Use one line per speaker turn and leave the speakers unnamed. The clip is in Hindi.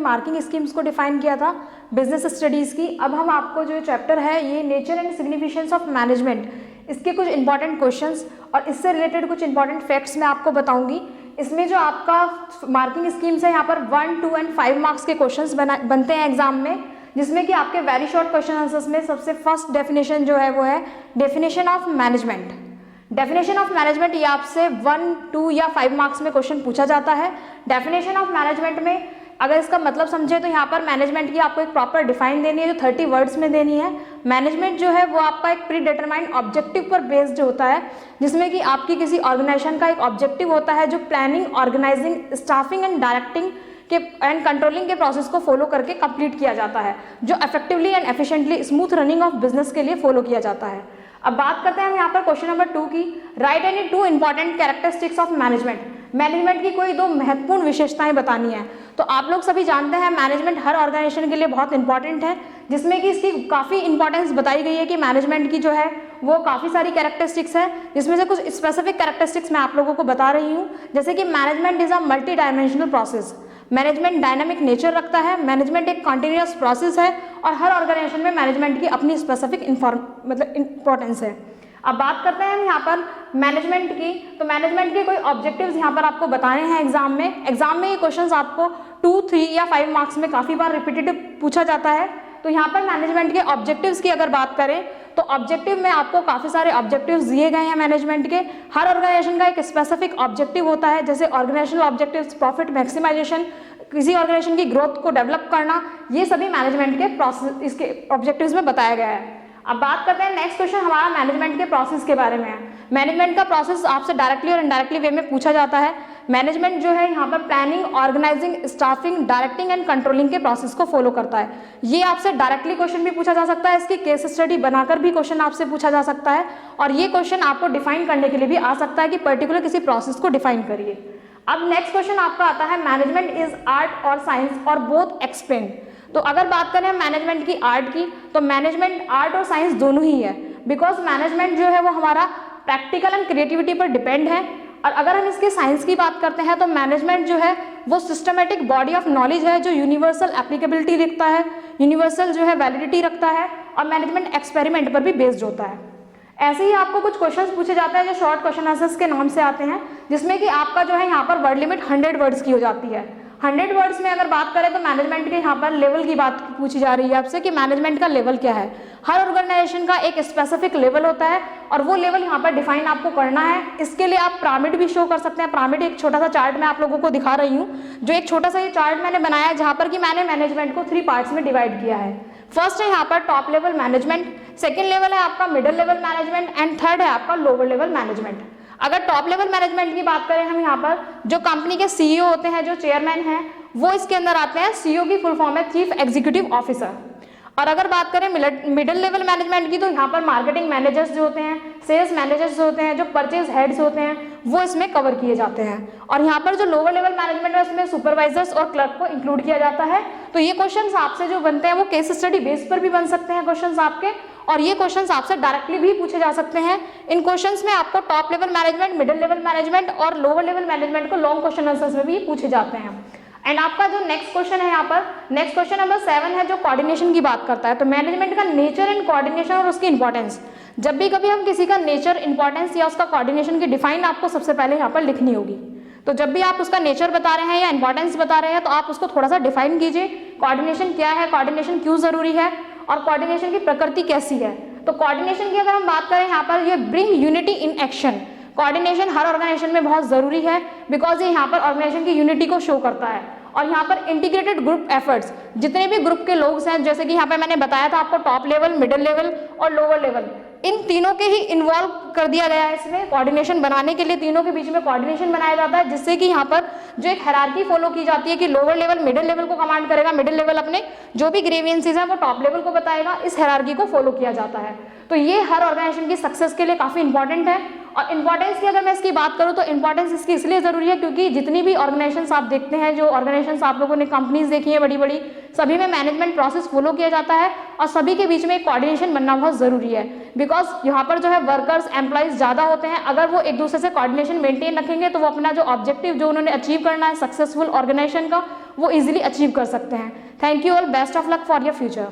मार्किंग स्कीम्स को डिफाइन किया था बिजनेस स्टडीज़ की। अब हम आपको जो चैप्टर है ये nature and significance of management, इसके कुछ इंपॉर्टेंट क्वेश्चंस और इससे रिलेटेड कुछ इंपॉर्टेंट फैक्ट्स मैं आपको बताऊंगी। इसमें जो आपका मार्किंग स्कीम्स है यहाँ पर 1, 2 एंड 5 मार्क्स के क्वेश्चंस बनते हैं एग्जाम में, जिसमें कि आपके वेरी शॉर्ट क्वेश्चन आंसर्स में सबसे फर्स्ट डेफिनेशन जो है वो है definition of management. Definition of management ये आपसे 1, 2 या 5 मार्क्स में क्वेश्चन पूछा जाता है। डेफिनेशन ऑफ मैनेजमेंट में अगर इसका मतलब समझे तो यहाँ पर मैनेजमेंट की आपको एक प्रॉपर डिफाइन देनी है जो 30 वर्ड्स में देनी है। मैनेजमेंट जो है वो आपका एक प्री डिटरमाइंड ऑब्जेक्टिव पर बेस्ड होता है, जिसमें कि आपकी किसी ऑर्गेनाइजेशन का एक ऑब्जेक्टिव होता है जो planning, organising, staffing and directing के एंड कंट्रोलिंग के प्रोसेस को फॉलो करके कंप्लीट किया जाता है, जो effectively and efficiently smooth running of business के लिए फॉलो किया जाता है। अब बात करते हैं हम यहाँ पर क्वेश्चन नंबर 2 की, right any 2 important characteristics of management. Management की कोई 2 महत्वपूर्ण विशेषताएं बतानी है। तो आप लोग सभी जानते हैं मैनेजमेंट हर ऑर्गेनाइजेशन के लिए बहुत इंपॉर्टेंट है, जिसमें कि इसकी काफ़ी इंपॉर्टेंस बताई गई है कि मैनेजमेंट की जो है वो काफ़ी सारी कैरेक्टरिस्टिक्स है, जिसमें से कुछ स्पेसिफिक कैरेक्टरिस्टिक्स मैं आप लोगों को बता रही हूँ। जैसे कि management is a multi dimensional process, management dynamic nature रखता है, मैनेजमेंट एक कॉन्टिन्यूअस प्रोसेस है और हर ऑर्गेनाइजेशन में मैनेजमेंट की अपनी स्पेसिफिक इंपॉर्टेंस है। अब बात करते हैं हम यहाँ पर मैनेजमेंट की, तो मैनेजमेंट के कोई ऑब्जेक्टिव्स यहाँ पर आपको बताने हैं एग्जाम में। एग्जाम में ये क्वेश्चंस आपको 2, 3 या 5 मार्क्स में काफ़ी बार रिपीटेटिव पूछा जाता है। तो यहाँ पर मैनेजमेंट के ऑब्जेक्टिव्स की अगर बात करें तो ऑब्जेक्टिव में आपको काफ़ी सारे ऑब्जेक्टिव्स दिए गए हैं मैनेजमेंट के। हर ऑर्गेनाइजेशन का एक स्पेसिफिक ऑब्जेक्टिव होता है, जैसे ऑर्गेनाइजेशनल ऑब्जेक्टिव्स, प्रॉफिट मैक्सिमाइजेशन, किसी ऑर्गेनाइजेशन की ग्रोथ को डेवलप करना, ये सभी मैनेजमेंट के प्रोसेस इसके ऑब्जेक्टिव्स में बताया गया है। अब बात करते हैं नेक्स्ट क्वेश्चन हमारा मैनेजमेंट के प्रोसेस के बारे में है। मैनेजमेंट का प्रोसेस आपसे डायरेक्टली और इनडायरेक्टली वे में पूछा जाता है। मैनेजमेंट जो है यहाँ पर planning, organising, staffing, directing and controlling के प्रोसेस को फॉलो करता है। ये आपसे डायरेक्टली क्वेश्चन भी पूछा जा सकता है, इसकी केस स्टडी बनाकर भी क्वेश्चन आपसे पूछा जा सकता है, और ये क्वेश्चन आपको डिफाइन करने के लिए भी आ सकता है कि पर्टिकुलर किसी प्रोसेस को डिफाइन करिए। अब नेक्स्ट क्वेश्चन आपका आता है मैनेजमेंट इज आर्ट और साइंस और बोथ एक्सप्लेन। तो अगर बात करें मैनेजमेंट की आर्ट की, तो मैनेजमेंट आर्ट और साइंस दोनों ही है, बिकॉज मैनेजमेंट जो है वो हमारा प्रैक्टिकल एंड क्रिएटिविटी पर डिपेंड है। और अगर हम इसके साइंस की बात करते हैं तो मैनेजमेंट जो है वो सिस्टमेटिक बॉडी ऑफ नॉलेज है जो यूनिवर्सल एप्लीकेबिलिटी रखता है, यूनिवर्सल जो है वैलिडिटी रखता है, और मैनेजमेंट एक्सपेरिमेंट पर भी बेस्ड होता है। ऐसे ही आपको कुछ क्वेश्चंस पूछे जाते हैं जो शॉर्ट क्वेश्चन आंसर्स के नाम से आते हैं, जिसमें कि आपका जो है यहाँ पर वर्ड लिमिट 100 वर्ड्स की हो जाती है। 100 वर्ड्स में अगर बात करें तो मैनेजमेंट के यहाँ पर लेवल की बात पूछी जा रही है आपसे कि मैनेजमेंट का लेवल क्या है। हर ऑर्गेनाइजेशन का एक स्पेसिफिक लेवल होता है और वो लेवल यहाँ पर डिफाइन आपको करना है। इसके लिए आप पिरामिड भी शो कर सकते हैं। पिरामिड एक छोटा सा चार्ट मैं आप लोगों को दिखा रही हूँ, जो एक छोटा सा ये चार्ट मैंने बनाया है जहाँ पर कि मैंने मैनेजमेंट को 3 पार्ट्स में डिवाइड किया है। फर्स्ट है यहाँ पर top level management, second level है आपका middle level management and third है आपका लोअर लेवल मैनेजमेंट। अगर टॉप लेवल मैनेजमेंट की बात करें हम यहाँ पर जो कंपनी के सीईओ होते हैं, जो चेयरमैन हैं, वो इसके अंदर आते हैं। सीईओ की फुल फॉर्म है चीफ एग्जीक्यूटिव ऑफिसर। और अगर बात करें मिडिल लेवल मैनेजमेंट की, तो यहाँ पर मार्केटिंग मैनेजर्स जो होते हैं, सेल्स मैनेजर्स जो होते हैं, जो परचेज हेड्स होते हैं, वो इसमें कवर किए जाते हैं। और यहाँ पर जो लोअर लेवल मैनेजमेंट है उसमें सुपरवाइजर्स और क्लर्क को इंक्लूड किया जाता है। तो ये क्वेश्चंस आपसे जो बनते हैं वो केस स्टडी बेस पर भी बन सकते हैं क्वेश्चंस आपके, और ये क्वेश्चंस आपसे डायरेक्टली भी पूछे जा सकते हैं। इन क्वेश्चंस में आपको top level management, middle level management और लोअर लेवल मैनेजमेंट को लॉन्ग क्वेश्चन आंसर्स में भी पूछे जाते हैं। एंड आपका जो नेक्स्ट क्वेश्चन है यहाँ पर, नेक्स्ट क्वेश्चन नंबर 7 है जो कोऑर्डिनेशन की बात करता है। तो मैनेजमेंट का नेचर एंड कोऑर्डिनेशन और उसकी इंपॉर्टेंस। जब भी कभी हम किसी का नेचर, इंपॉर्टेंस या उसका कोऑर्डिनेशन की डिफाइन आपको सबसे पहले यहाँ पर लिखनी होगी। तो जब भी आप उसका नेचर बता रहे हैं या इंपॉर्टेंस बता रहे हैं तो आप उसको थोड़ा सा डिफाइन कीजिए। कोऑर्डिनेशन क्या है, कोऑर्डिनेशन क्यों जरूरी है और कोऑर्डिनेशन की प्रकृति कैसी है। तो कोऑर्डिनेशन की अगर हम बात करें यहाँ पर, ये bring unity in action. Coordination हर ऑर्गेनाइजेशन में बहुत जरूरी है बिकॉज ये यहाँ पर ऑर्गेनाइजेशन की यूनिटी को शो करता है। और यहाँ पर इंटीग्रेटेड ग्रुप एफर्ट्स, जितने भी ग्रुप के लोग हैं, जैसे कि यहाँ पे मैंने बताया था आपको टॉप लेवल, मिडिल लेवल और लोअर लेवल, इन तीनों के ही इन्वॉल्व कर दिया गया है इसमें। कोऑर्डिनेशन बनाने के लिए तीनों के बीच में कोऑर्डिनेशन बनाया जाता है, जिससे कि यहाँ पर जो एक हायरार्की फॉलो की जाती है कि लोअर लेवल मिडिल लेवल को कमांड करेगा, मिडिल लेवल अपने जो भी ग्रीवियंसेस हैं वो टॉप लेवल को बताएगा। इस हायरार्की को फॉलो किया जाता है। तो ये हर ऑर्गेनाइजेशन की सक्सेस के लिए काफी इंपॉर्टेंट है। और इंपॉर्टेंस की अगर मैं इसकी बात करूँ तो इंपॉर्टेंस इसकी इसलिए जरूरी है क्योंकि जितनी भी ऑर्गेनाइजेशंस आप देखते हैं, जो ऑर्गेनाइजेशंस आप लोगों ने कंपनीज देखी है बड़ी बड़ी, सभी में मैनेजमेंट प्रोसेस फॉलो किया जाता है और सभी के बीच में एक कोऑर्डिनेशन बनना बहुत जरूरी है। बिकॉज यहाँ पर जो है वर्कर्स, एम्प्लॉइज ज्यादा होते हैं, अगर वो एक दूसरे से कोऑर्डिनेशन मेंटेन रखेंगे तो वो अपना जो ऑब्जेक्टिव जो उन्होंने अचीव करना है सक्सेसफुल ऑर्गेनाइजेशन का, वो इजीली अचीव कर सकते हैं। Thank you all, best of luck for your future.